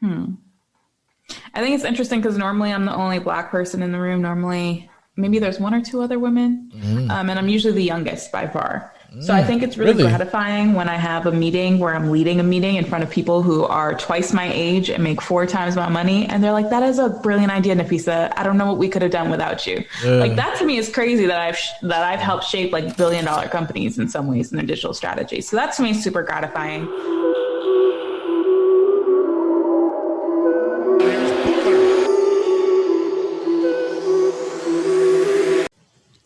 I think it's interesting because normally I'm the only Black person in the room. Normally, maybe there's one or two other women, and I'm usually the youngest by far. So I think it's really gratifying when I have a meeting where I'm leading a meeting in front of people who are twice my age and make 4 times my money. And they're like, that is a brilliant idea, Nafisa. I don't know what we could have done without you. Like that to me is crazy that I've helped shape like billion-dollar companies in some ways in their digital strategy. So that to me is super gratifying.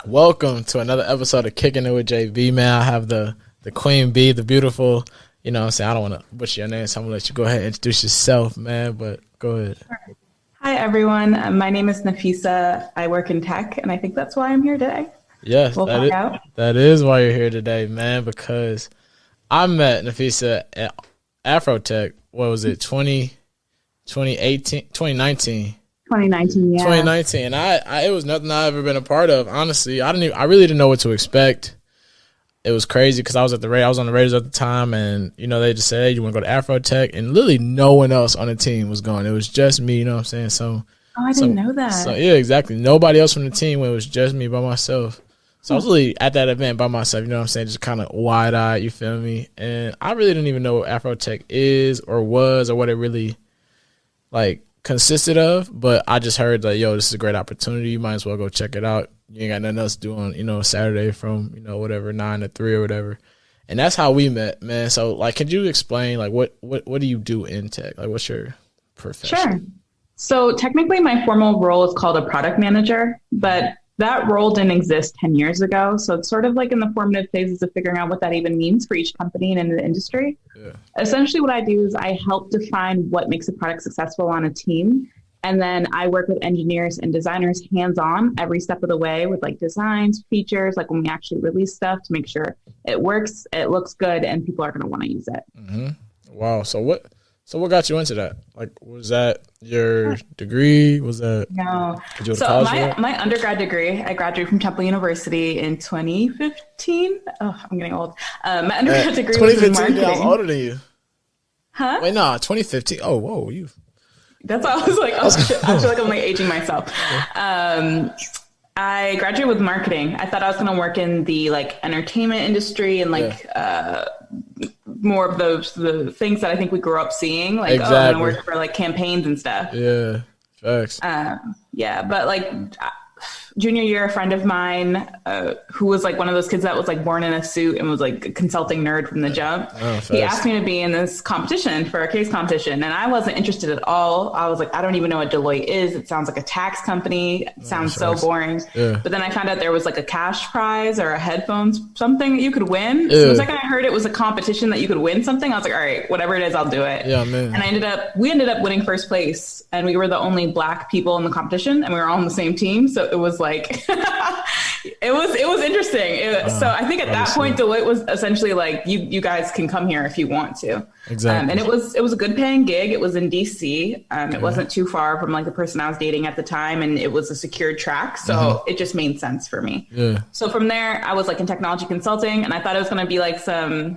Welcome to another episode of Kicking It with JB, man. I have the Queen Bee, the beautiful, you know what I'm saying? I don't want to butcher your name, so I'm going to let you go ahead and introduce yourself, man, but go ahead. Hi, everyone. My name is Nafisa. I work in tech, and I think that's why I'm here today. Yes, that is why you're here today, man, because I met Nafisa at Afrotech, what was it, 2019? 2019, and it was nothing I've ever been a part of. Honestly, I really didn't know what to expect. It was crazy because I was on the Raiders at the time, and you know they just said, "Hey, you want to go to Afrotech?" And literally no one else on the team was going. It was just me. You know what I'm saying? So, I didn't know that. So yeah, exactly. Nobody else from the team. It was just me by myself. So I was really at that event by myself. You know what I'm saying? Just kind of wide eyed. You feel me? And I really didn't even know what Afrotech is or was or what it really like consisted of, but I just heard like, yo, this is a great opportunity. You might as well go check it out. You ain't got nothing else to do on, you know, Saturday from, you know, whatever, 9 to 3 or whatever. And that's how we met, man. So like, could you explain like what do you do in tech? Like what's your profession? Sure. So technically my formal role is called a product manager, but that role didn't exist 10 years ago. So it's sort of like in the formative phases of figuring out what that even means for each company and in the industry. Yeah. Essentially what I do is I help define what makes a product successful on a team. And then I work with engineers and designers hands-on every step of the way with like designs, features, like when we actually release stuff to make sure it works, it looks good, and people are going to want to use it. Mm-hmm. Wow. So what got you into that? Like, was that your degree? Was that? No. So my undergrad degree, I graduated from Temple University in 2015. Oh, I'm getting old. My undergrad degree was in marketing. I'm older than you. Huh? Wait, no, 2015. Oh, whoa, you. That's why I was like, oh, shit. I feel like I'm like aging myself. I graduated with marketing. I thought I was going to work in the like entertainment industry and like more of the things that I think we grew up seeing. Like, I'm going to work for like campaigns and stuff. Yeah, facts. But like junior year, a friend of mine who was like one of those kids that was like born in a suit and was like a consulting nerd from the jump. He asked me to be in this competition for a case competition, and I wasn't interested at all. I was like, I don't even know what Deloitte is. It sounds like a tax company. It sounds so boring. Yeah. But then I found out there was like a cash prize or a headphones, something that you could win. So the second I heard it was a competition that you could win something, I was like, all right, whatever it is, I'll do it. Yeah, man. And we ended up winning first place, and we were the only Black people in the competition, and we were all on the same team. So it was like it was interesting. So I think at that point Deloitte was essentially like, you guys can come here if you want to. Exactly. And it was a good paying gig. It was in DC. It wasn't too far from like the person I was dating at the time, and it was a secured track, so it just made sense for me. Yeah. So from there I was like in technology consulting, and I thought it was going to be like some,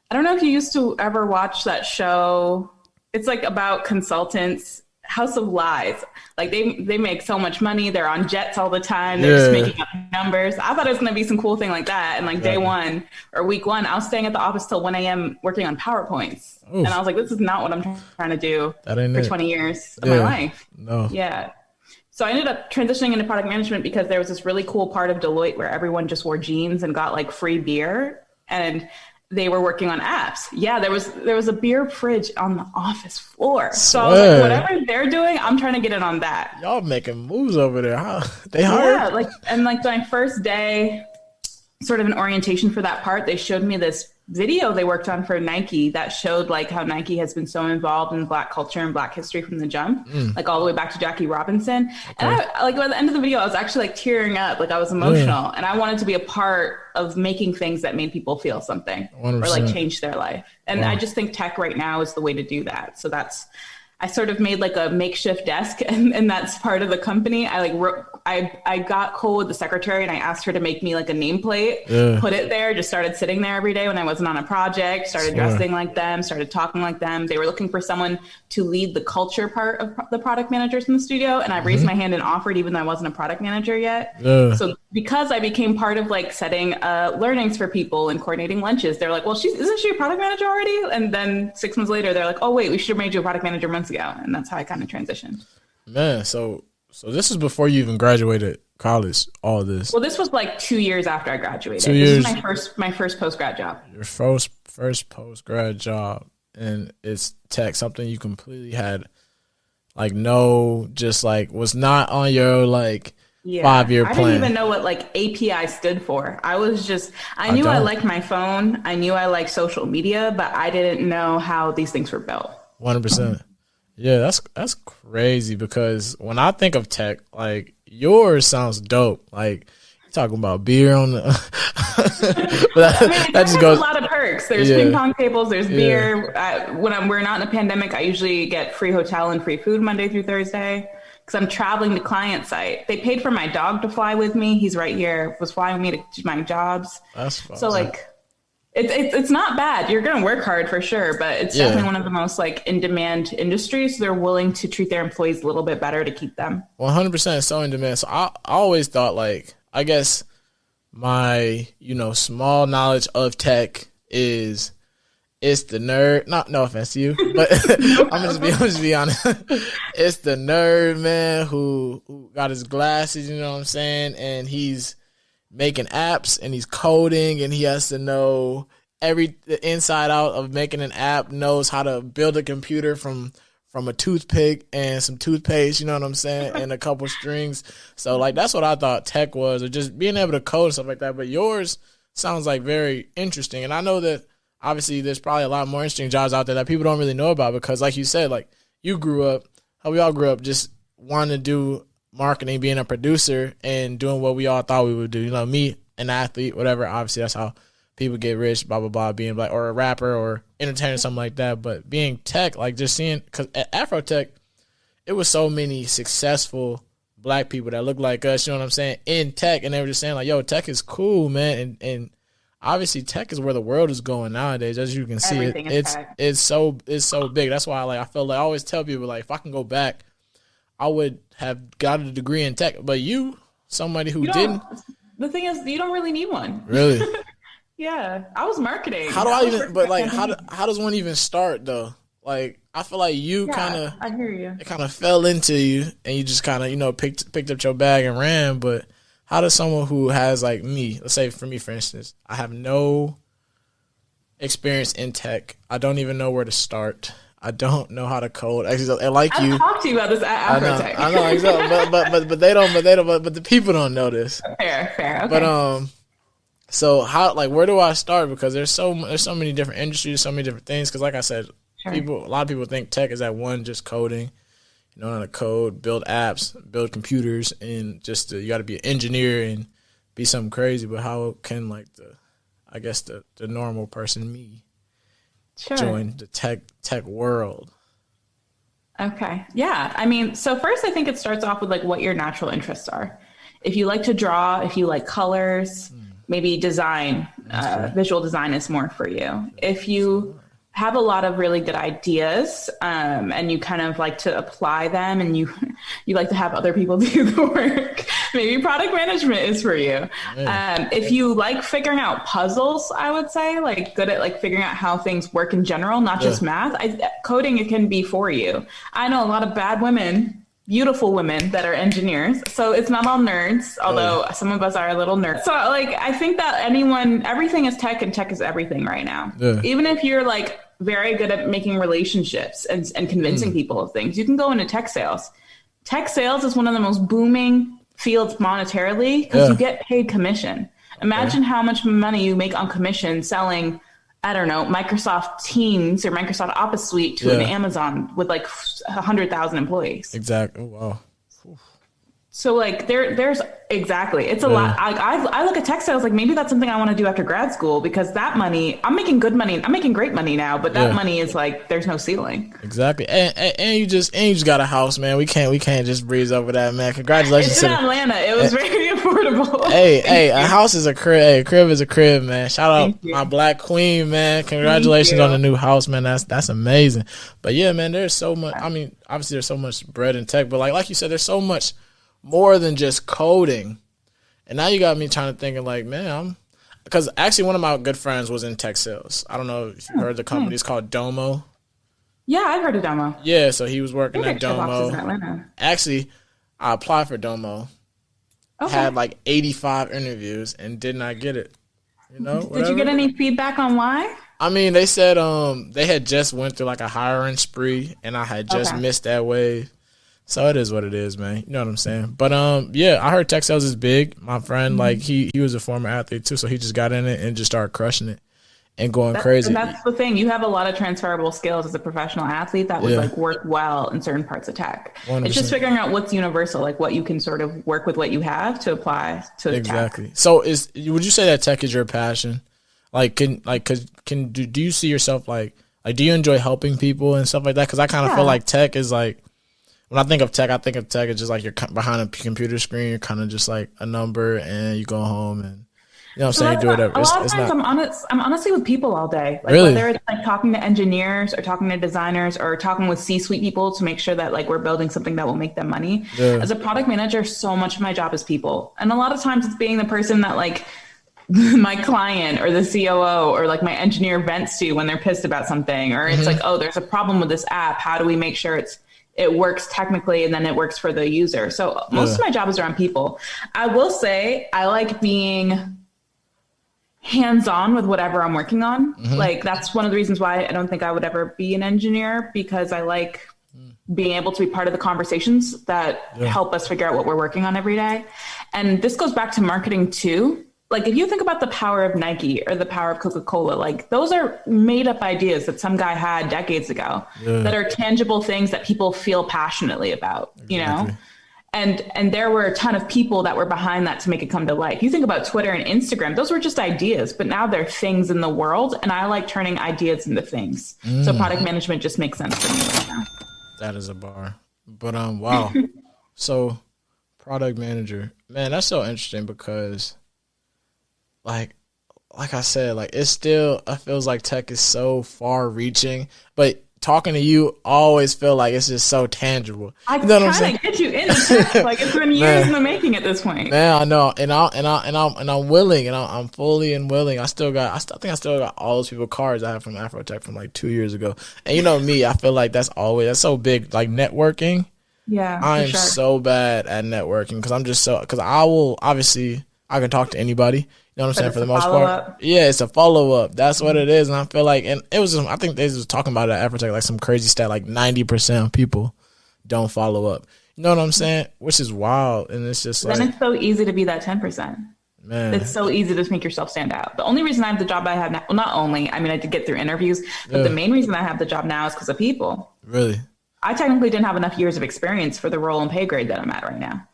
I don't know if you used to ever watch that show. It's like about consultants, House of Lies. Like they make so much money. They're on jets all the time. They're just making up numbers. I thought it was going to be some cool thing like that. And like day one or week one, I was staying at the office till 1 a.m. working on PowerPoints. Oof. And I was like, this is not what I'm trying to do for 20 years of my life. No. Yeah. So I ended up transitioning into product management because there was this really cool part of Deloitte where everyone just wore jeans and got like free beer, and they were working on apps. Yeah, there was a beer fridge on the office floor. So I was like, whatever they're doing, I'm trying to get in on that. Y'all making moves over there, huh? They hired? Yeah, like my first day, sort of an orientation for that part, they showed me this video they worked on for Nike that showed like how Nike has been so involved in Black culture and Black history from the jump, like all the way back to Jackie Robinson. Okay. And I, like by the end of the video, I was actually like tearing up, like I was emotional, and I wanted to be a part of making things that made people feel something 100%. Or like change their life. And I just think tech right now is the way to do that. So I sort of made like a makeshift desk, and that's part of the company. I I got cool with the secretary and I asked her to make me like a nameplate, put it there, just started sitting there every day when I wasn't on a project, started dressing like them, started talking like them. They were looking for someone to lead the culture part of the product managers in the studio. And I raised my hand and offered, even though I wasn't a product manager yet. So because I became part of like setting learnings for people and coordinating lunches, they're like, well, isn't she a product manager already? And then 6 months later, they're like, oh, wait, we should have made you a product manager months ago. And that's how I kind of transitioned. Man, so this is before you even graduated college, all this. Well, this was like 2 years after I graduated. 2 years. This is my first post-grad job. Your first post-grad job, and it's tech, something you completely had, like, was not on your, like, 5-year plan. I didn't even know what, like, API stood for. I knew I liked my phone. I knew I liked social media, but I didn't know how these things were built. 100%. Yeah, that's crazy, because when I think of tech, like, yours sounds dope. Like, you're talking about beer on the but that just goes a lot of perks. There's ping pong tables, there's beer. When we're not in a pandemic, I usually get free hotel and free food Monday through Thursday because I'm traveling to client site. They paid for my dog to fly with me. He's right here, was flying with me to my jobs. That's fun. So, like, it's not bad. You're going to work hard for sure, but it's definitely one of the most like in demand industries. So they're willing to treat their employees a little bit better to keep them. 100% so in demand. So I always thought, like, I guess my, small knowledge of tech is it's the nerd. No offense to you, but I'm just be honest. It's the nerd, man, who got his glasses, you know what I'm saying? And he's making apps and he's coding and he has to know the inside out of making an app, knows how to build a computer from a toothpick and some toothpaste, you know what I'm saying, and a couple strings. So, like, that's what I thought tech was, or just being able to code and stuff like that. But yours sounds like very interesting. And I know that obviously there's probably a lot more interesting jobs out there that people don't really know about because, like you said, like, you grew up, how we all grew up, just wanting to do marketing, being a producer, and doing what we all thought we would do. Me, an athlete, whatever. Obviously, that's how people get rich, blah, blah, blah, being like, or a rapper or entertainer, something like that. But being tech, like, just seeing, because at Afrotech, it was so many successful black people that look like us, you know what I'm saying, in tech. And they were just saying, like, yo, tech is cool, man. And obviously, tech is where the world is going nowadays. As you can see, it's so big. That's why, like, I feel like I always tell people, like, if I can go back, I would have got a degree in tech. But you, somebody who didn't. The thing is, you don't really need one. Really? Yeah. I was marketing. How does one even start, though? Like, I feel like you I hear you. It kind of fell into you and you just kind of, picked up your bag and ran. But how does someone who has, like me, let's say for me, for instance, I have no experience in tech. I don't even know where to start. I don't know how to code. Actually, I talked to you about this at Afrotech. I know, exactly. but they don't. But the people don't know this. Fair. Okay. But so how, like, where do I start? Because there's so many different industries, so many different things. Because, like I said, a lot of people think tech is that one, just coding. You know how to code, build apps, build computers, and just you got to be an engineer and be something crazy. But how can, like, the normal person, me, join the tech world? Okay. Yeah. I mean, so first I think it starts off with, like, what your natural interests are. If you like to draw, if you like colors, maybe design, visual design is more for you. If you have a lot of really good ideas and you kind of like to apply them and you like to have other people do the work, maybe product management is for you. If you like figuring out puzzles, I would say, like, good at, like, figuring out how things work in general, not just math. Coding, it can be for you. I know a lot of bad women, beautiful women that are engineers. So it's not all nerds, although some of us are a little nerds. So, like, I think that everything is tech and tech is everything right now. Yeah. Even if you're, like, very good at making relationships and convincing people of things, you can go into tech sales. Tech sales is one of the most booming fields monetarily because you get paid commission. Imagine how much money you make on commission selling, I don't know, Microsoft Teams or Microsoft Office Suite to an Amazon with, like, 100,000 employees. Exactly. Oh, wow. So like there's exactly, it's a lot. I look at tech sales like maybe that's something I want to do after grad school, because that money, I'm making good money. I'm making great money now, but that money is like there's no ceiling. Exactly, and you just got a house, man. We can't just breeze over that, man. Congratulations. It's in Atlanta. It was very affordable. Hey, a house is a crib. Hey, a crib is a crib, man. Shout out my black queen, man. Congratulations on the new house, man. That's amazing. But yeah, man, there's so much. I mean, obviously there's so much bread in tech, but like you said, there's so much more than just coding. And now you got me trying to think of like, man, because actually one of my good friends was in tech sales. I don't know if you heard the company. It's called Domo. Yeah, I've heard of Domo. Yeah, so he was working at Domo. Actually, I applied for Domo. Okay. Had like 85 interviews and did not get it. You know, did you get any feedback on why? I mean, they said they had just went through like a hiring spree, and I had just missed that wave. So it is what it is, man. You know what I'm saying? But yeah, I heard tech sales is big. My friend, like he was a former athlete too, so he just got in it and just started crushing it and going crazy. And that's the thing. You have a lot of transferable skills as a professional athlete that would like work well in certain parts of tech. 100%. It's just figuring out what's universal, like what you can sort of work with what you have to apply to exactly. tech. So would you say that tech is your passion? Like do you see yourself like do you enjoy helping people and stuff like that? Because I kind of feel like tech is like, when I think of tech as just like you're behind a computer screen. You're kind of just like a number, and you go home and you know what I'm saying, you do whatever. A lot of times I'm honestly with people all day. Like really? Whether it's like talking to engineers or talking to designers or talking with C-suite people to make sure that like we're building something that will make them money. Yeah. As a product manager, so much of my job is people. And a lot of times it's being the person that like my client or the COO or like my engineer vents to when they're pissed about something, or it's like, oh, there's a problem with this app. How do we make sure it works technically and then it works for the user? So most of my job is around people. I will say I like being hands-on with whatever I'm working on. Like that's one of the reasons why I don't think I would ever be an engineer, because I like being able to be part of the conversations that help us figure out what we're working on every day. And this goes back to marketing too. Like if you think about the power of Nike or the power of Coca-Cola, like those are made up ideas that some guy had decades ago that are tangible things that people feel passionately about, you know? And there were a ton of people that were behind that to make it come to life. You think about Twitter and Instagram, those were just ideas, but now they're things in the world. And I like turning ideas into things. So product management just makes sense to me right now. That is a bar. But wow. So product manager, man, that's so interesting because like I said, like it feels like tech is so far reaching, but talking to you always feel like it's just so tangible. I'm trying to get you in the tech. Like it's been years in the making at this point. Man, I know, and I'm willing, and I'm fully and willing. I think I still got all those people cards I have from Afrotech from like 2 years ago. And you know me, I feel like that's so big, like networking. Yeah, I am so bad at networking because I can talk to anybody. You know what I'm saying? For the most part. Yeah, it's a follow-up. That's what it is. And I feel like, and it was, I think they was talking about it at Afrotech, like some crazy stat, like 90% of people don't follow up. You know what I'm saying? Which is wild. And it's just then it's so easy to be that 10%. Man. It's so easy to make yourself stand out. The only reason I have the job I have now, well, not only, I mean, I did get through interviews, but the main reason I have the job now is because of people. Really? I technically didn't have enough years of experience for the role and pay grade that I'm at right now.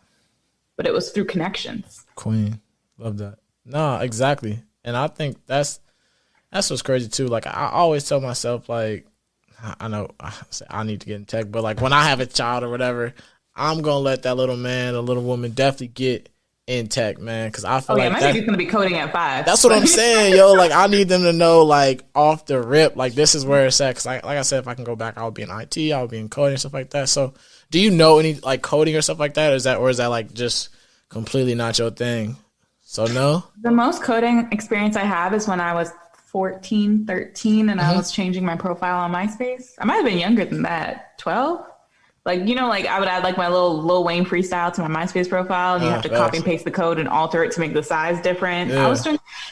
But it was through connections. Queen. Love that. No, exactly. And I think that's what's crazy too. Like I always tell myself, like, I know I need to get in tech, but like when I have a child or whatever, I'm gonna let that little man or little woman definitely get in tech, man. Because I feel like my baby's gonna be coding at 5. That's what I'm saying, yo. Like I need them to know, like off the rip, like this is where it's at. Because like I said, if I can go back, I'll be in IT, I'll be in coding and stuff like that. So, do you know any like coding or stuff like that? Or is that like just completely not your thing? So no? The most coding experience I have is when I was 14, 13, and I was changing my profile on MySpace. I might have been younger than that, 12? Like, you know, like I would add like my little Lil Wayne freestyle to my MySpace profile, and you have to copy and paste the code and alter it to make the size different. Yeah.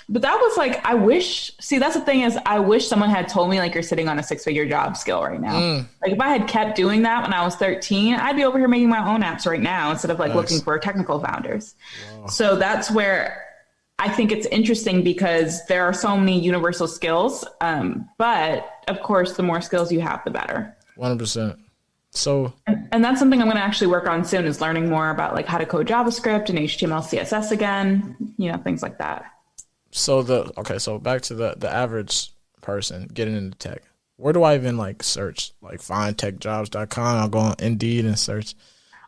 But that was like, that's the thing is I wish someone had told me like you're sitting on a 6-figure job skill right now. Like if I had kept doing that when I was 13, I'd be over here making my own apps right now instead of like looking for technical founders. Wow. So that's where I think it's interesting because there are so many universal skills. But of course, the more skills you have, the better. 100%. So and And that's something I'm going to actually work on soon, is learning more about like how to code JavaScript and HTML, CSS again, things like that. So so back to the average person getting into tech. Where do I even like search? Like find techjobs.com. I'll go on Indeed and search.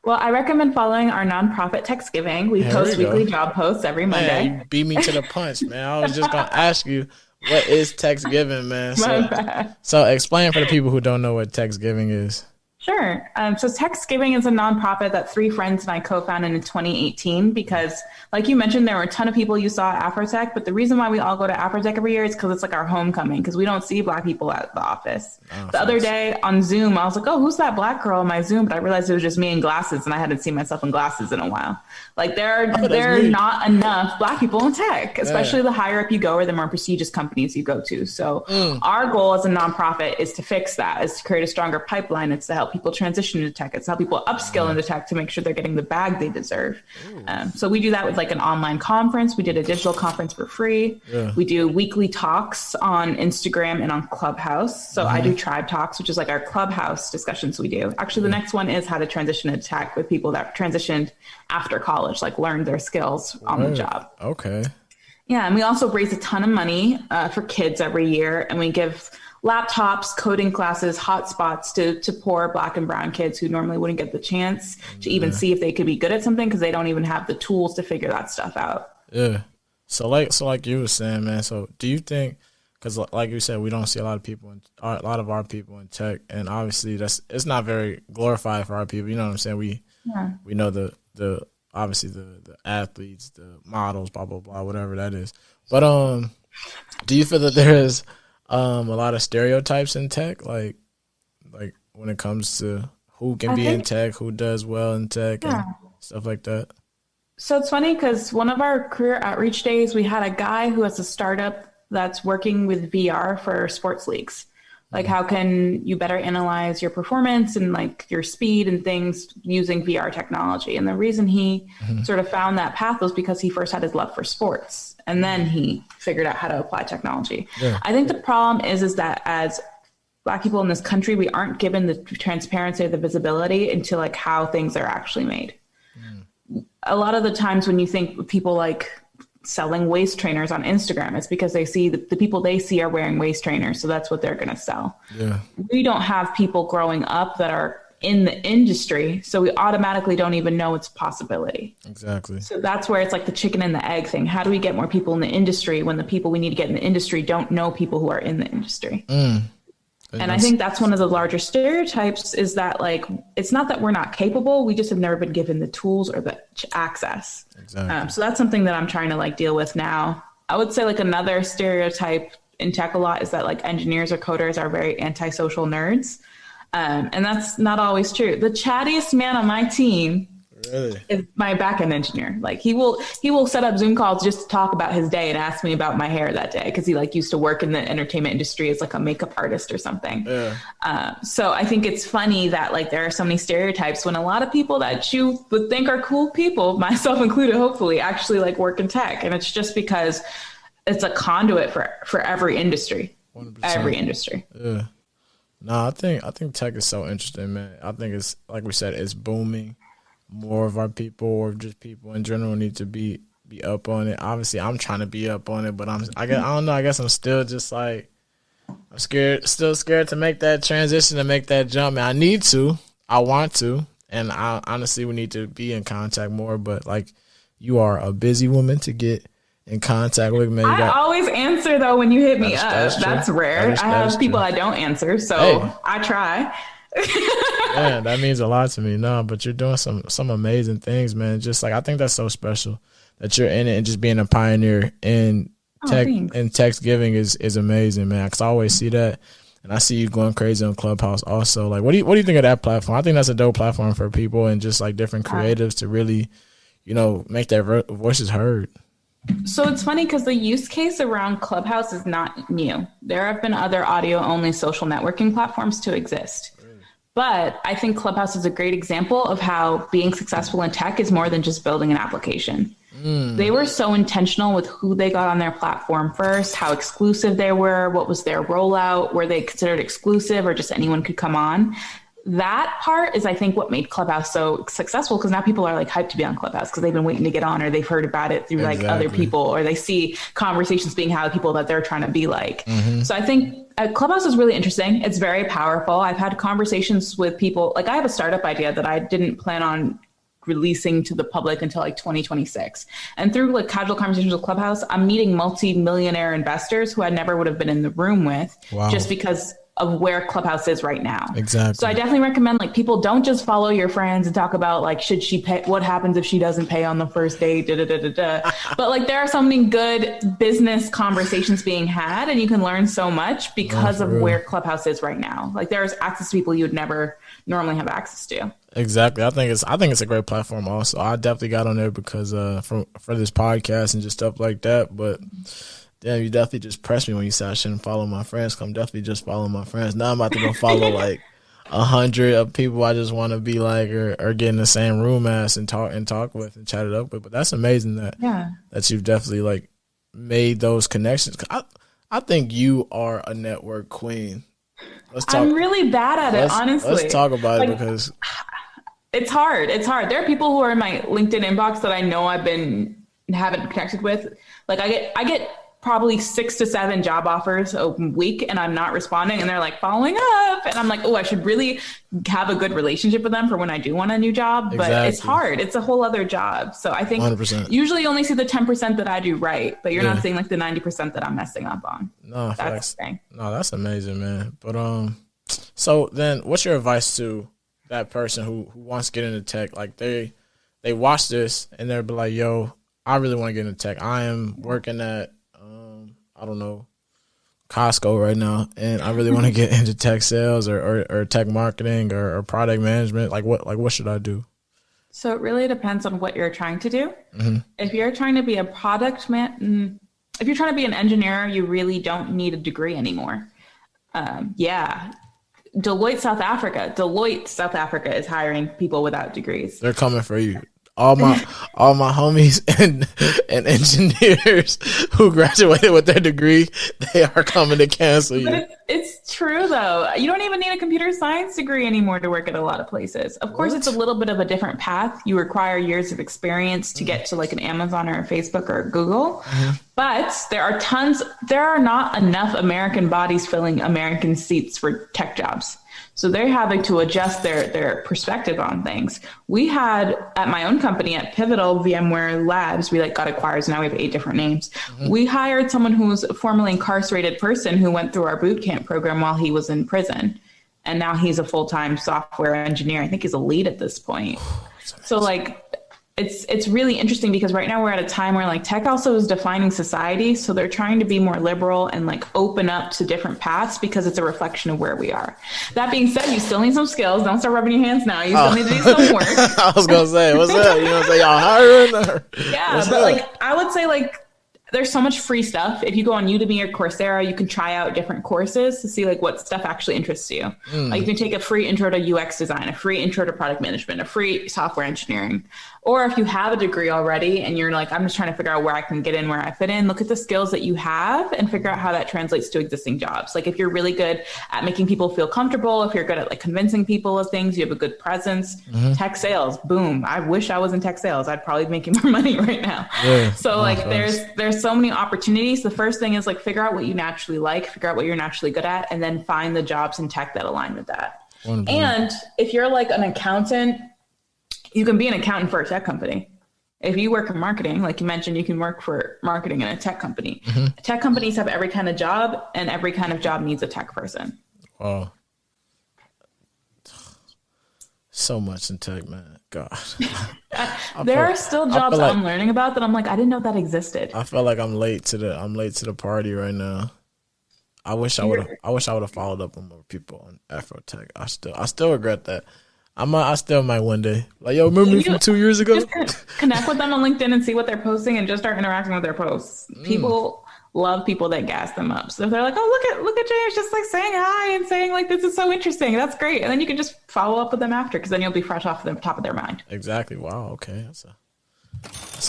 Well, I recommend following our nonprofit Techsgiving. We post weekly job posts every Monday. Man, you beat me to the punch, man. I was just going to ask you, what is Techsgiving, man? So explain for the people who don't know what Techsgiving is. Sure. So Techsgiving is a nonprofit that 3 friends and I co-founded in 2018 because, like you mentioned, there were a ton of people you saw at Afrotech, but the reason why we all go to Afrotech every year is because it's like our homecoming, because we don't see Black people at the office. The other day on Zoom, I was like, oh, who's that Black girl on my Zoom? But I realized it was just me in glasses, and I hadn't seen myself in glasses in a while. Like there are not enough Black people in tech, especially the higher up you go or the more prestigious companies you go to. So our goal as a nonprofit is to fix that, is to create a stronger pipeline. It's to help people transition into tech. It's how people upskill into tech to make sure they're getting the bag they deserve. So we do that with like an online conference. We did a digital conference for free. We do weekly talks on Instagram and on Clubhouse. So I do Tribe Talks, which is like our Clubhouse discussions we do. Actually, the next one is how to transition into tech with people that transitioned after college, like learned their skills on the job. Okay. Yeah. And we also raise a ton of money for kids every year. And we give laptops, coding classes, hotspots to poor Black and brown kids who normally wouldn't get the chance to even see if they could be good at something because they don't even have the tools to figure that stuff out. Yeah. So like you were saying, man, so do you think, because like you said, we don't see a lot of our people in tech, and obviously it's not very glorified for our people. You know what I'm saying? We know the obviously the athletes, the models, blah, blah, blah, whatever that is. But do you feel that there is a lot of stereotypes in tech, like when it comes to who can be in tech, who does well in tech, and stuff like that? So it's funny because one of our career outreach days, we had a guy who has a startup that's working with VR for sports leagues. Like, how can you better analyze your performance and like your speed and things using VR technology? And the reason he sort of found that path was because he first had his love for sports, and then he figured out how to apply technology. I think the problem is that as Black people in this country, we aren't given the transparency or the visibility into like how things are actually made. A lot of the times when you think people like selling waist trainers on Instagram, it's because they see the people they see are wearing waist trainers. So that's what they're going to sell. We don't have people growing up that are in the industry. So we automatically don't even know it's a possibility. Exactly. So that's where it's like the chicken and the egg thing. How do we get more people in the industry when the people we need to get in the industry don't know people who are in the industry? And I think that's one of the larger stereotypes, is that like, it's not that we're not capable. We just have never been given the tools or the access. Exactly. So that's something that I'm trying to like deal with now. I would say like another stereotype in tech a lot is that like engineers or coders are very antisocial nerds. And that's not always true. The chattiest man on my team is my backend engineer. Like he will set up Zoom calls just to talk about his day and ask me about my hair that day, because he like used to work in the entertainment industry as like a makeup artist or something. So I think it's funny that like there are so many stereotypes when a lot of people that you would think are cool people, myself included, hopefully, actually like work in tech. And it's just because it's a conduit for every industry. 100%. Every industry. No, I think tech is so interesting, man. I think it's, like we said, it's booming. More of our people, or just people in general, need to be up on it. Obviously, I'm trying to be up on it, but I don't know. I guess I'm still just like, I'm still scared to make that transition, to make that jump. And I need to, I want to, and I honestly would need to be in contact more. But like, you are a busy woman to get in contact with, man. I always answer though when you hit me up. That's rare. I have people I don't answer, so I try. Yeah, that means a lot to me. No, but you're doing some amazing things, man. Just like, I think that's so special that you're in it, and just being a pioneer in tech and Techsgiving is amazing, man. Because I always see that, and I see you going crazy on Clubhouse also. Like, what do you think of that platform? I think that's a dope platform for people and just like different creatives to really, make their voices heard. So it's funny because the use case around Clubhouse is not new. There have been other audio-only social networking platforms to exist. But I think Clubhouse is a great example of how being successful in tech is more than just building an application. They were so intentional with who they got on their platform first, how exclusive they were, what was their rollout, were they considered exclusive or just anyone could come on. that part is, I think, what made Clubhouse so successful, because now people are like hyped to be on Clubhouse because they've been waiting to get on, or they've heard about it through like other people, or they see conversations being had with people that they're trying to be like. So I think Clubhouse is really interesting. It's very powerful. I've had conversations with people. Like, I have a startup idea that I didn't plan on releasing to the public until like 2026. And through like casual conversations with Clubhouse, I'm meeting multi-millionaire investors who I never would have been in the room with just because of where Clubhouse is right now. Exactly. So I definitely recommend, like, people don't just follow your friends and talk about like, should she pay, what happens if she doesn't pay on the first date, but like, there are so many good business conversations being had, and you can learn so much because of where Clubhouse is right now. Like, there's access to people you would never normally have access to. Exactly. I think it's a great platform also. I definitely got on there because for this podcast and just stuff like that. But damn, you definitely just pressed me when you said I shouldn't follow my friends. I'm definitely just following my friends. Now I'm about to go follow like 100 of people I just want to be like, or get in the same room as and talk with and chat it up with. But that's amazing that you've definitely like made those connections. I think you are a network queen. I'm really bad at it, honestly. Let's talk about it, because it's hard. There are people who are in my LinkedIn inbox that I know haven't connected with. Like, I get probably 6 to 7 job offers a week, and I'm not responding, and they're like following up, and I'm like, oh, I should really have a good relationship with them for when I do want a new job. But it's hard. It's a whole other job. So I think 100%. Usually you only see the 10% that I do right, but you're not seeing like the 90% that I'm messing up on. No, that's the thing. No, that's amazing, man. But so then what's your advice to that person who wants to get into tech? Like, they watch this and they'll be like, yo, I really want to get into tech. I am working at I don't know, Costco right now, and I really want to get into tech sales or tech marketing or product management. Like, what should I do? So it really depends on what you're trying to do. If you're trying to be a product man, if you're trying to be an engineer, you really don't need a degree anymore. Deloitte South Africa is hiring people without degrees. They're coming for you. All my homies and engineers who graduated with their degree, they are coming to cancel you. But it's true, though. You don't even need a computer science degree anymore to work at a lot of places. Of course, it's a little bit of a different path. You require years of experience to get to like an Amazon or a Facebook or a Google. But there are not enough American bodies filling American seats for tech jobs. So they're having to adjust their perspective on things. We had at my own company at Pivotal VMware Labs, we got acquired. So now we have 8 different names. We hired someone who was a formerly incarcerated person who went through our boot camp program while he was in prison. And now he's a full-time software engineer. I think he's a lead at this point. So like, it's really interesting because right now we're at a time where like tech also is defining society. So they're trying to be more liberal and like open up to different paths because it's a reflection of where we are. That being said, you still need some skills. Don't start rubbing your hands now. You still need to do some work. I was going to say, what's up? You know what I'm saying? Y'all hiring? Yeah, but like, I would say like, there's so much free stuff. If you go on Udemy or Coursera, you can try out different courses to see like what stuff actually interests you. Like, you can take a free intro to UX design, a free intro to product management, a free software engineering. Or if you have a degree already and you're like, I'm just trying to figure out where I can get in, where I fit in, look at the skills that you have and figure out how that translates to existing jobs. Like, if you're really good at making people feel comfortable, if you're good at like convincing people of things, you have a good presence, tech sales, boom. I wish I was in tech sales. I'd probably be making more money right now. So like, there's so many opportunities. The first thing is like, figure out what you naturally like, figure out what you're naturally good at, and then find the jobs in tech that align with that. And if you're like an accountant, you can be an accountant for a tech company. If you work in marketing, like you mentioned, you can work for marketing in a tech company. Tech companies have every kind of job, and every kind of job needs a tech person. Wow. So much in tech, man. God. There are still jobs like, I'm learning about that I'm like, I didn't know that existed. I feel like I'm late to the party right now. I wish I would have followed up on more people on Afrotech. I still regret that. I still might one day. Like, yo, remember me from 2 years ago? Just connect with them on LinkedIn and see what they're posting and just start interacting with their posts. People love people that gas them up. So if they're like, oh, look at James just like saying hi and saying like, this is so interesting. That's great. And then you can just follow up with them after, because then you'll be fresh off the top of their mind. Exactly. Wow. Okay. That's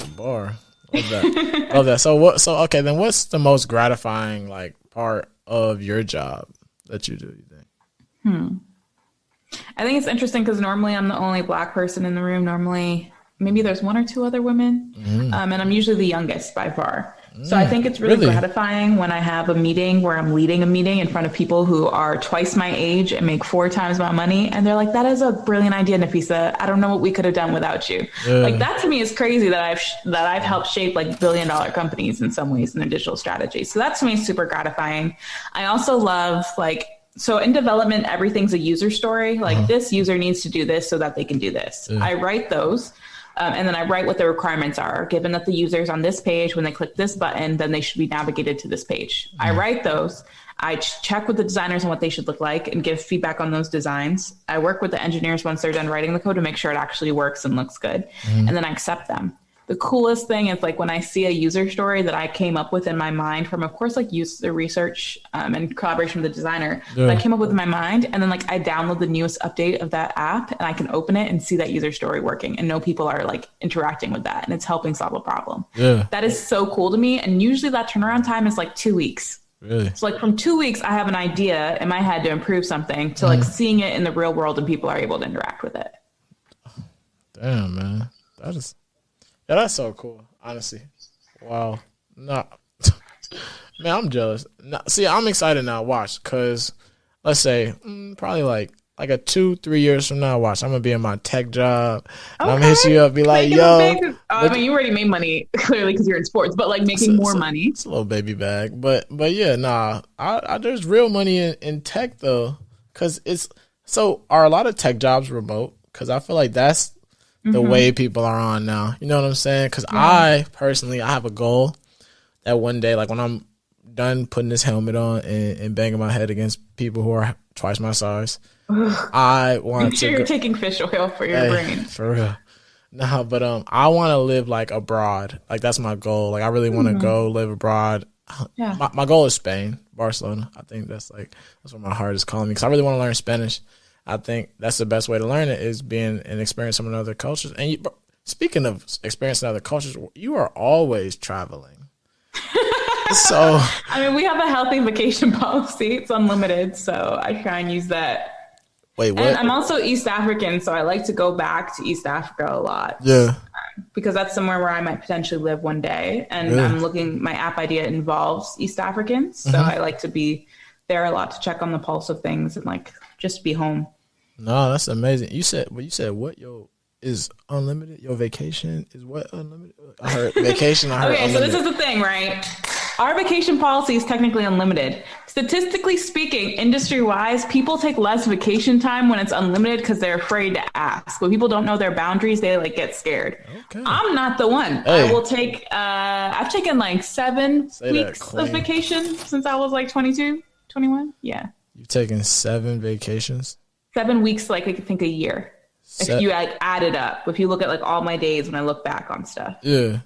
a bar. Love that. Love that. So okay, then what's the most gratifying like part of your job that you do, you think? I think it's interesting because normally I'm the only Black person in the room. Normally, maybe there's one or two other women, and I'm usually the youngest by far. So I think it's really gratifying when I have a meeting where I'm leading a meeting in front of people who are twice my age and make 4 times my money. And they're like, that is a brilliant idea, Nafisa. I don't know what we could have done without you. Like that to me is crazy that I've helped shape like billion-dollar companies in some ways in their digital strategy. So that to me is super gratifying. I also love so in development, everything's a user story. Like this user needs to do this so that they can do this. I write those. And then I write what the requirements are. Given that the user's on this page, when they click this button, then they should be navigated to this page. I write those. I check with the designers on what they should look like and give feedback on those designs. I work with the engineers once they're done writing the code to make sure it actually works and looks good. And then I accept them. The coolest thing is like when I see a user story that I came up with in my mind from, of course, like user research and collaboration with the designer that I came up with in my mind. And then like I download the newest update of that app and I can open it and see that user story working and know people are like interacting with that and it's helping solve a problem. That is so cool to me. And usually that turnaround time is like 2 weeks. So like from 2 weeks, I have an idea in my head to improve something to like seeing it in the real world and people are able to interact with it. Damn, man. Yeah, that's so cool, honestly. Wow. Nah. Man, I'm jealous. Nah, see, I'm excited now. Watch, because let's say probably like a 2-3 years from now, watch, I'm going to be in my tech job. And I'm going to hit you up, be like, yo. I mean, you already made money, clearly, because you're in sports, but like making more money. It's a little baby bag. But yeah, nah. There's real money in tech, though. Because are a lot of tech jobs remote? Because I feel like that's the way people are on now. You know what I'm saying? Because I personally, I have a goal that one day, like when I'm done putting this helmet on and banging my head against people who are twice my size, I want Make sure you're taking fish oil for your brain. For real. No, but I want to live like abroad. Like that's my goal. Like I really want to go live abroad. Yeah. My goal is Spain, Barcelona. I think that's where my heart is calling me because I really want to learn Spanish. I think that's the best way to learn it is being and experiencing other cultures. And speaking of experiencing other cultures, you are always traveling. So I mean, we have a healthy vacation policy. It's unlimited, so I try and use that. Wait, what? And I'm also East African, so I like to go back to East Africa a lot. Yeah. Because that's somewhere where I might potentially live one day. And my app idea involves East Africans. So I like to be there a lot to check on the pulse of things and like just be home. No, that's amazing. You said what? Is unlimited? Your vacation is what unlimited? I heard vacation. Okay, so this is the thing, right? Our vacation policy is technically unlimited. Statistically speaking, industry-wise, people take less vacation time when it's unlimited because they're afraid to ask. When people don't know their boundaries, they like get scared. Okay. I'm not the one. Hey. I will take. I've taken like 7 weeks of vacation since I was like 22, 21. Yeah. You've taken 7 vacations. 7 weeks, like I could think a year. If you add it up, if you look at like all my days when I look back on stuff. Yeah.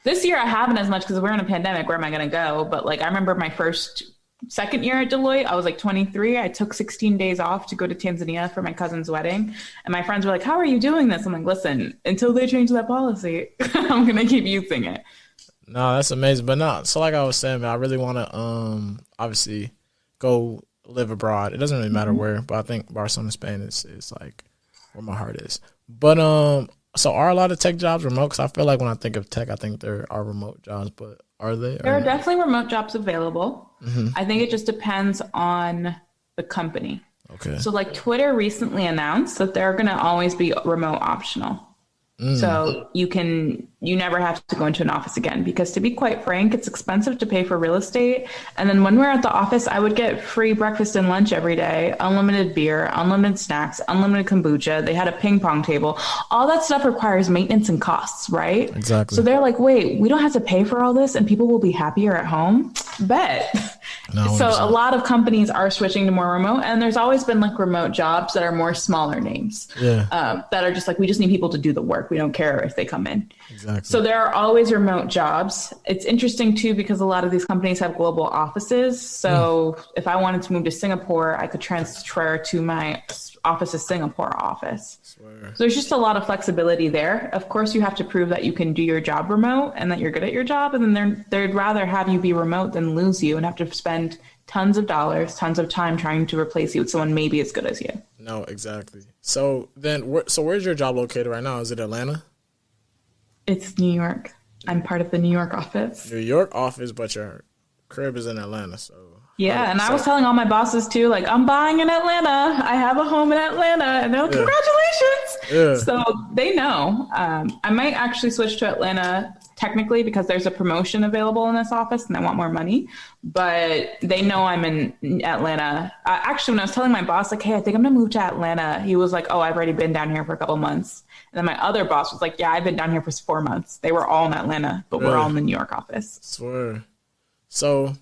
This year I haven't as much because we're in a pandemic. Where am I going to go? But like I remember my second year at Deloitte, I was like 23. I took 16 days off to go to Tanzania for my cousin's wedding. And my friends were like, how are you doing this? I'm like, listen, until they change that policy, I'm going to keep using it. No, that's amazing. But no, so like I was saying, man, I really want to obviously go live abroad. It doesn't really matter where, but I think Barcelona, Spain is like where my heart is. But so are a lot of tech jobs remote? Because I feel like when I think of tech, I think there are remote jobs, but are they? There are definitely remote jobs available. I think it just depends on the company. Okay. So like Twitter recently announced that they're going to always be remote optional. So you never have to go into an office again, because to be quite frank, it's expensive to pay for real estate. And then when we're at the office, I would get free breakfast and lunch every day, unlimited beer, unlimited snacks, unlimited kombucha. They had a ping pong table. All that stuff requires maintenance and costs, right? Exactly. So they're like, wait, we don't have to pay for all this and people will be happier at home? Bet. No, so a lot of companies are switching to more remote, and there's always been like remote jobs that are more smaller names that are just like, we just need people to do the work. We don't care if they come in. Exactly. So there are always remote jobs. It's interesting too, because a lot of these companies have global offices. So if I wanted to move to Singapore, I could transfer to my office's Singapore office. So there's just a lot of flexibility there. Of course, you have to prove that you can do your job remote and that you're good at your job. And then they'd rather have you be remote than lose you and have to spend tons of dollars, tons of time trying to replace you with someone maybe as good as you. No, exactly. So then, so where's your job located right now? Is it Atlanta? It's New York. I'm part of the New York office. New York office, but your crib is in Atlanta, so. Yeah, and I was telling all my bosses too, like, I'm buying in Atlanta. I have a home in Atlanta. And they're like, congratulations. Yeah. So they know. I might actually switch to Atlanta technically because there's a promotion available in this office and I want more money. But they know I'm in Atlanta. Actually, when I was telling my boss, like, hey, I think I'm going to move to Atlanta, he was like, oh, I've already been down here for a couple months. And then my other boss was like, yeah, I've been down here for 4 months. They were all in Atlanta, but we're all in the New York office. I swear. So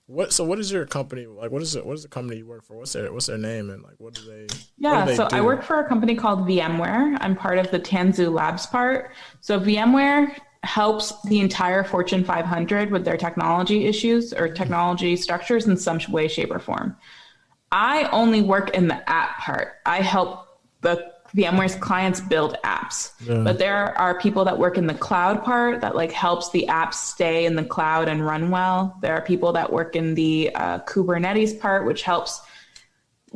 what is your company like? What is the company you work for? What's their name and like what do they? Yeah, do? I work for a company called VMware. I'm part of the Tanzu Labs part. So VMware helps the entire Fortune 500 with their technology issues or technology structures in some way, shape, or form. I only work in the app part. I help the VMware's clients build apps, but there are people that work in the cloud part that like helps the apps stay in the cloud and run well. There are people that work in the Kubernetes part, which helps.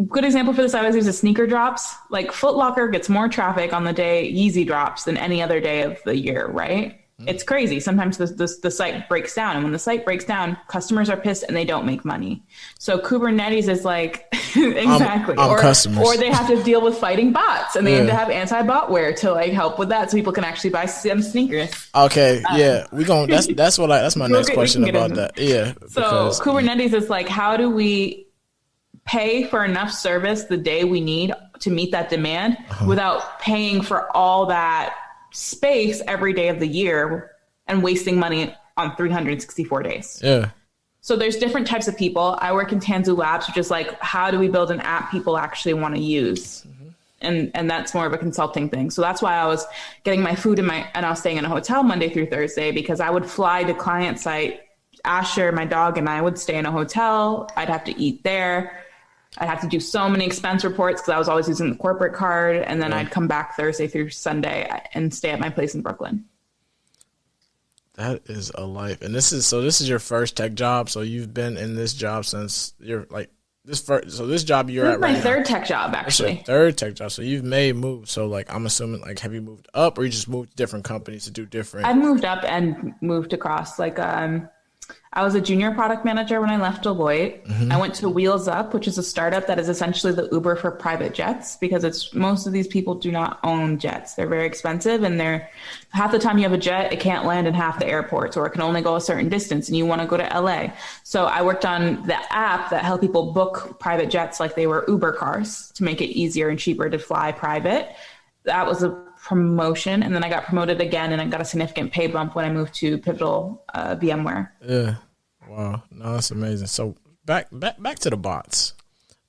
Good example for this, I always use the sneaker drops. Like Foot Locker gets more traffic on the day Yeezy drops than any other day of the year, right? It's crazy. Sometimes the site breaks down. And when the site breaks down, customers are pissed and they don't make money. So Kubernetes is like, exactly. Or they have to deal with fighting bots and they have to have anti-botware to like help with that so people can actually buy some sneakers. Okay. Yeah. That's my next question about that. Yeah. So Kubernetes is like, how do we pay for enough service the day we need to meet that demand without paying for all that space every day of the year and wasting money on 364 days. Yeah. So there's different types of people. I work in Tanzu Labs, which is like, how do we build an app people actually want to use? And that's more of a consulting thing. So that's why I was getting my food and I was staying in a hotel Monday through Thursday because I would fly to client site. Asher, my dog, and I would stay in a hotel. I'd have to eat there. I'd have to do so many expense reports because I was always using the corporate card. And then I'd come back Thursday through Sunday and stay at my place in Brooklyn. That is a life. And this is your first tech job. So you've been in this job since you're like this job you're at right now. My third tech job, actually. Your third tech job. So you've made moves. So like, I'm assuming like, have you moved up or you just moved to different companies to do different? I moved up and moved across. Like, I was a junior product manager when I left Deloitte. I went to Wheels Up, which is a startup that is essentially the Uber for private jets because most of these people do not own jets. They're very expensive and half the time you have a jet, it can't land in half the airports or it can only go a certain distance and you want to go to LA. So I worked on the app that helped people book private jets like they were Uber cars to make it easier and cheaper to fly private. That was a promotion. And then I got promoted again and I got a significant pay bump when I moved to Pivotal VMware. Yeah. Wow. No, that's amazing. So back to the bots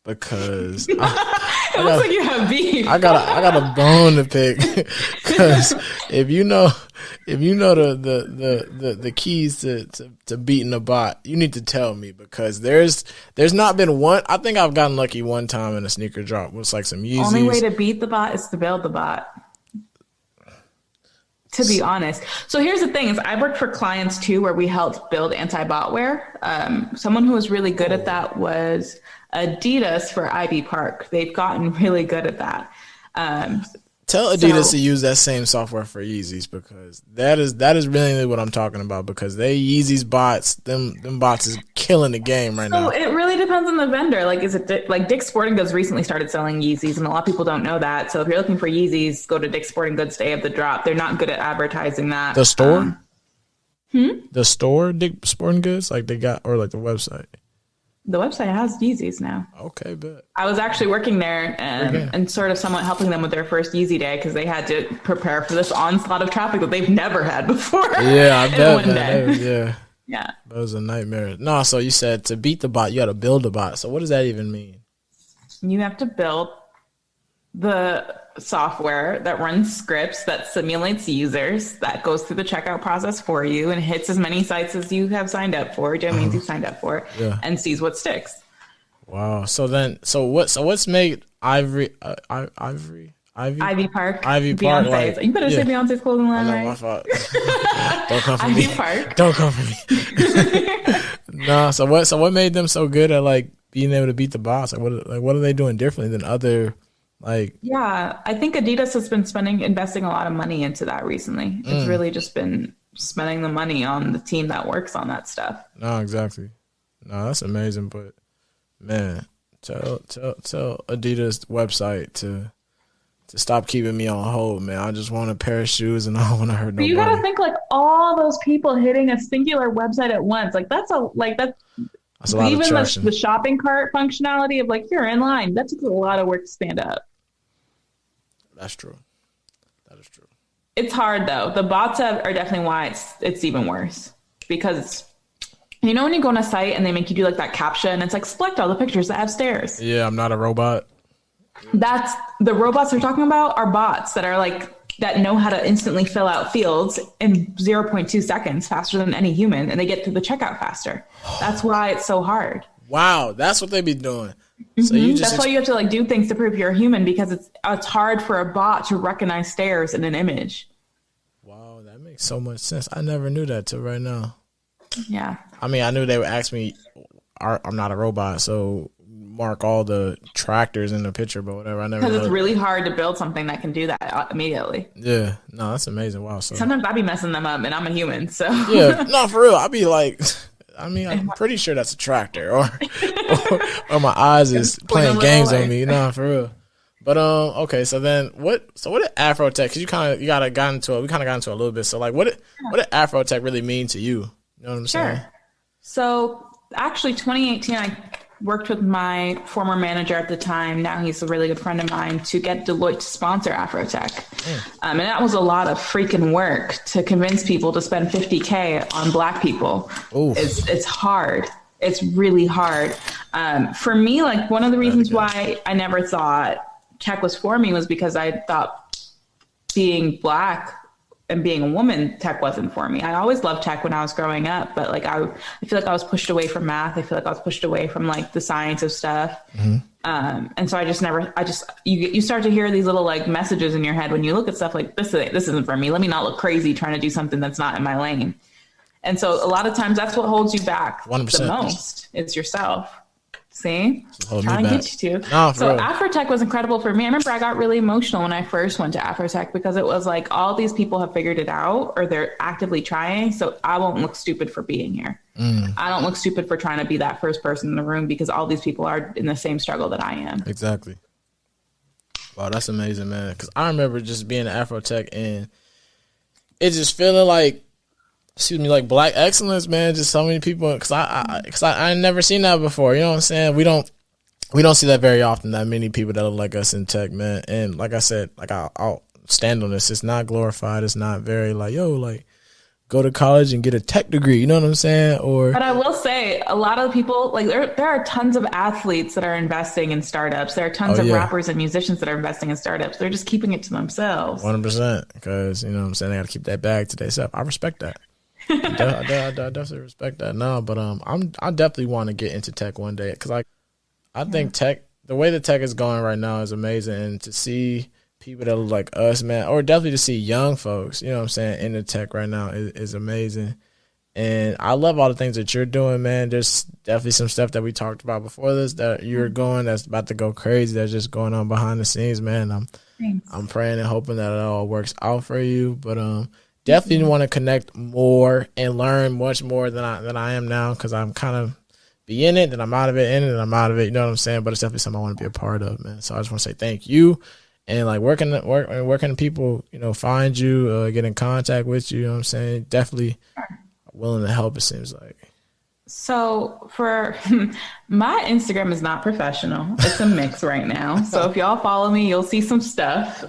because it looks like you have beef. I got a bone to pick because if you know the keys to beating a bot, you need to tell me because there's not been one. I think I've gotten lucky one time in a sneaker drop with like some Yeezys. Only way to beat the bot is to build the bot. To be honest. So here's the thing is I worked for clients too, where we helped build anti-botware. Someone who was really good at that was Adidas for Ivy Park. They've gotten really good at that. Tell Adidas to use that same software for Yeezys because that is really what I'm talking about because Yeezys bots, them bots is killing the game right now. So it really depends on the vendor. Like, is it like Dick's Sporting Goods recently started selling Yeezys and a lot of people don't know that. So if you're looking for Yeezys, go to Dick's Sporting Goods day of the drop. They're not good at advertising that. The store? The store, Dick's Sporting Goods, like they got, or like the website? The website has Yeezys now. Okay, bet. I was actually working there and sort of somewhat helping them with their first Yeezy day because they had to prepare for this onslaught of traffic that they've never had before. Yeah, I bet. Yeah. That was a nightmare. No, so you said to beat the bot, you got to build a bot. So what does that even mean? You have to build the software that runs scripts, that simulates users, that goes through the checkout process for you and hits as many sites as you have signed up for, domains you've signed up for, and sees what sticks. Wow. So what's made Ivy Park? Beyonce's. You better say Beyonce's clothing line, right? My fault. Don't come for Ivy me. Park. Don't come for me. Nah. So what made them so good at like being able to beat the boss? What are they doing differently than other like? Yeah, I think Adidas has been investing a lot of money into that recently. It's really just been spending the money on the team that works on that stuff. No, exactly. No, that's amazing. But man, tell Adidas website to stop keeping me on hold, man. I just want a pair of shoes and I don't want to hurt nobody. You gotta think like all those people hitting a singular website at once. Like that's a lot even of traction. The shopping cart functionality of like you're in line. That took a lot of work to stand up. That's true. That is true. It's hard though. The bots are definitely why it's even worse because you know when you go on a site and they make you do like that caption and it's like select all the pictures that have stairs. Yeah, I'm not a robot. That's the robots they're talking about are bots that are like that know how to instantly fill out fields in 0.2 seconds faster than any human, and they get to the checkout faster. That's why it's so hard. Wow, that's what they be doing. So that's why you have to like do things to prove you're a human because it's hard for a bot to recognize stairs in an image. Wow, that makes so much sense. I never knew that till right now. Yeah. I mean, I knew they would ask me, I'm not a robot, so mark all the tractors in the picture, but whatever. I never. Because it's really hard to build something that can do that immediately. Yeah, no, that's amazing. Wow. So sometimes I be messing them up, and I'm a human, so yeah, no, for real. I be like, I mean, I'm pretty sure that's a tractor, or my eyes is playing games on me. No, for real. But okay. So then, what did Afrotech? Because we kind of got into it a little bit. So like, what did Afrotech really mean to you? You know what I'm saying? Sure. So actually, 2018, I worked with my former manager at the time. Now he's a really good friend of mine to get Deloitte to sponsor Afrotech. And that was a lot of freaking work to convince people to spend $50K on Black people. It's hard. It's really hard. For me, like one of the reasons why I never thought tech was for me was because I thought being Black and being a woman, tech wasn't for me. I always loved tech when I was growing up, but like I feel like I was pushed away from math. I feel like I was pushed away from like the science of stuff. And so you start to hear these little like messages in your head when you look at stuff like this isn't for me. Let me not look crazy trying to do something that's not in my lane. And so a lot of times that's what holds you back 100%. The most is yourself. See, trying to get you to. No, so Afrotech was incredible for me. I remember I got really emotional when I first went to Afrotech because it was like all these people have figured it out or they're actively trying. So I won't look stupid for being here. I don't look stupid for trying to be that first person in the room because all these people are in the same struggle that I am. Exactly. Wow, that's amazing, man. Because I remember just being at Afrotech and it's just feeling like, like Black excellence, man. Just so many people, because I never seen that before. You know what I'm saying? We don't see that very often. That many people that look like us in tech, man. And like I said, like I'll stand on this. It's not glorified. It's not very like like go to college and get a tech degree. You know what I'm saying? But I will say, a lot of people like there are tons of athletes that are investing in startups. There are tons of rappers and musicians that are investing in startups. They're just keeping it to themselves. 100%, because you know what I'm saying. They got to keep that bag to themselves. I respect that. I definitely respect that now, but I definitely want to get into tech one day because I think tech, the way the tech is going right now is amazing, and to see people that look like us, man, or definitely to see young folks, you know what I'm saying, in the tech right now is amazing. And I love all the things that you're doing, man. There's definitely some stuff that we talked about before this that you're going that's about to go crazy. That's just going on behind the scenes, man. I'm praying and hoping that it all works out for you, but definitely want to connect more and learn much more than I am now because I'm kind of be in it, then I'm out of it, in it, then I'm out of it. You know what I'm saying? But it's definitely something I want to be a part of, man. So I just want to say thank you. And like where can people, find you, get in contact with you? You know what I'm saying? Definitely willing to help, it seems like. So for my Instagram is not professional. It's a mix right now. So if y'all follow me, you'll see some stuff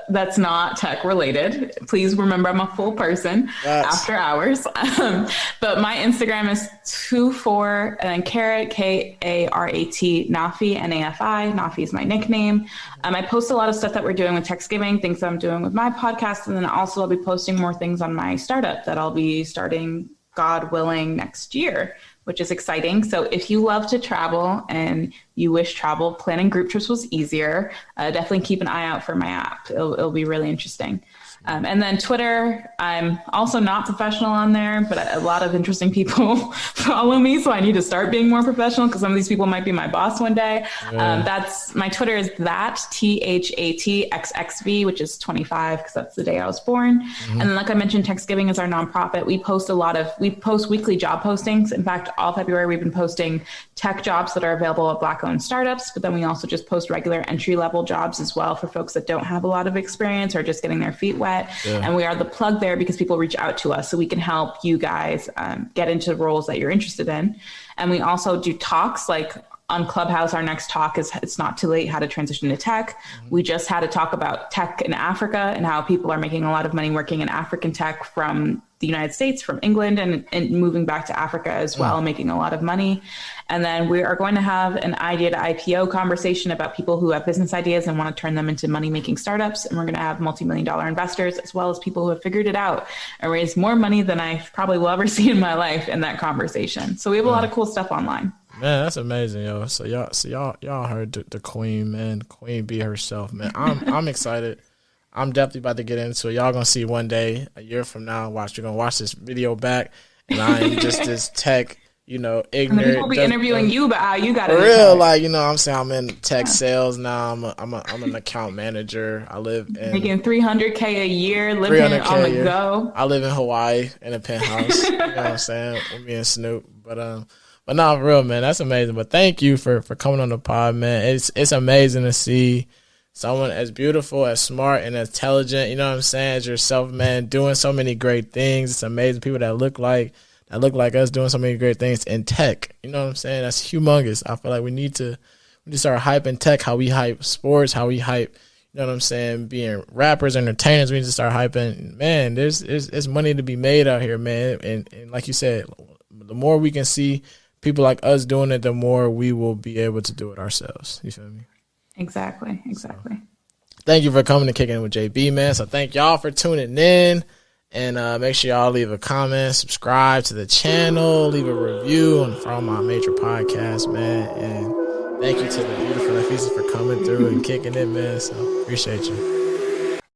that's not tech related. Please remember I'm a full person after hours. But my Instagram is 24 and then Karat, Karat, Nafi, Nafi. Nafi is my nickname. I post a lot of stuff that we're doing with Techsgiving, things that I'm doing with my podcast. And then also I'll be posting more things on my startup that I'll be starting, God willing, next year. which is exciting. So if you love to travel and you wish travel, planning group trips was easier, definitely keep an eye out for my app. It'll be really interesting. And then Twitter, I'm also not professional on there, but a lot of interesting people follow me. So I need to start being more professional because some of these people might be my boss one day. That's my Twitter is THATXXV, which is 25 because that's the day I was born. And then, like I mentioned, Techsgiving is our nonprofit. We post weekly job postings. In fact, all February, we've been posting tech jobs that are available at Black-owned startups, but then we also just post regular entry-level jobs as well for folks that don't have a lot of experience or just getting their feet wet. And we are the plug there because people reach out to us so we can help you guys get into roles that you're interested in. And we also do talks like on Clubhouse. Our next talk is It's Not Too Late, How to Transition to Tech. We just had a talk about tech in Africa and how people are making a lot of money working in African tech from the United States, from England, and moving back to Africa as well, making a lot of money. And then we are going to have an idea to IPO conversation about people who have business ideas and want to turn them into money-making startups. And we're going to have multi-million-dollar investors, as well as people who have figured it out and raised more money than I probably will ever see in my life in that conversation. So we have a lot of cool stuff online. Man, that's amazing, yo. So y'all heard the queen, man. Queen bee herself, man. I'm excited. I'm definitely about to get into it. Y'all gonna see one day, a year from now, you're gonna watch this video back, and I am just this tech, ignorant. And then people be interviewing you about how you got it. For real, like, I'm saying I'm in tech sales now. I'm an account manager. I live in making $300K a year, living on the go. I live in Hawaii in a penthouse. You know what I'm saying? With me and Snoop, but no, for real, man, that's amazing. But thank you for coming on the pod, man. It's amazing to see someone as beautiful, as smart, and as intelligent, you know what I'm saying, as yourself, man, doing so many great things. It's amazing. People that look like us doing so many great things in tech. You know what I'm saying? That's humongous. I feel like we need to start hyping tech, how we hype sports, how we hype, you know what I'm saying, being rappers, entertainers. We need to start hyping. Man, there's money to be made out here, man. And like you said, the more we can see people like us doing it, the more we will be able to do it ourselves. You feel me? Exactly. So, thank you for coming to Kickin' with JB, man. So thank y'all for tuning in. And make sure y'all leave a comment, subscribe to the channel, leave a review for all my major podcasts, man. And thank you to the beautiful Nafisa for coming through and kicking it, man. So appreciate you.